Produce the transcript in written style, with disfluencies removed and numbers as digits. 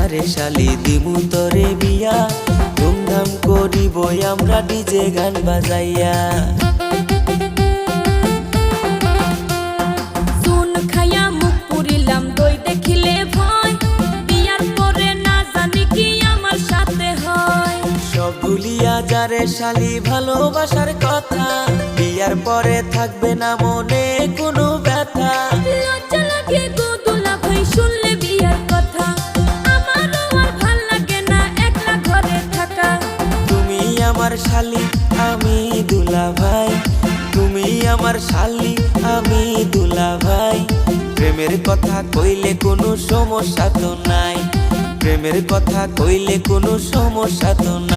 যারে শালি দিমু তরে বিয়া, ধুমধাম করিব আমরা ডিজে গান বাজাইয়া। চুন খাইয়া মুখ পুরিলাম দই দেখিলে ভয়, বিয়ার পরে না জানি কি আমার সাথে হয়। সব ভুলিয়া যারে শালি ভালোবাসার কথা, বিয়ার পরে থাকবে না মনে কোনো ব্যথা। লজ্জা লাগে গো দুলা ভাই শুনলে বিয়ার কথা, আমারও আর ভাল লাগে না একলা ঘরে থাকা। তুমি আমার শালি আমি দুলা ভাই, তুমি আমার শালি আমি দুলা ভাই। প্রেমের কথা কইলে কোনো সমস্যা তো নাই, প্রেমের কথা কইলে কোনো সমস্যা তো নাই।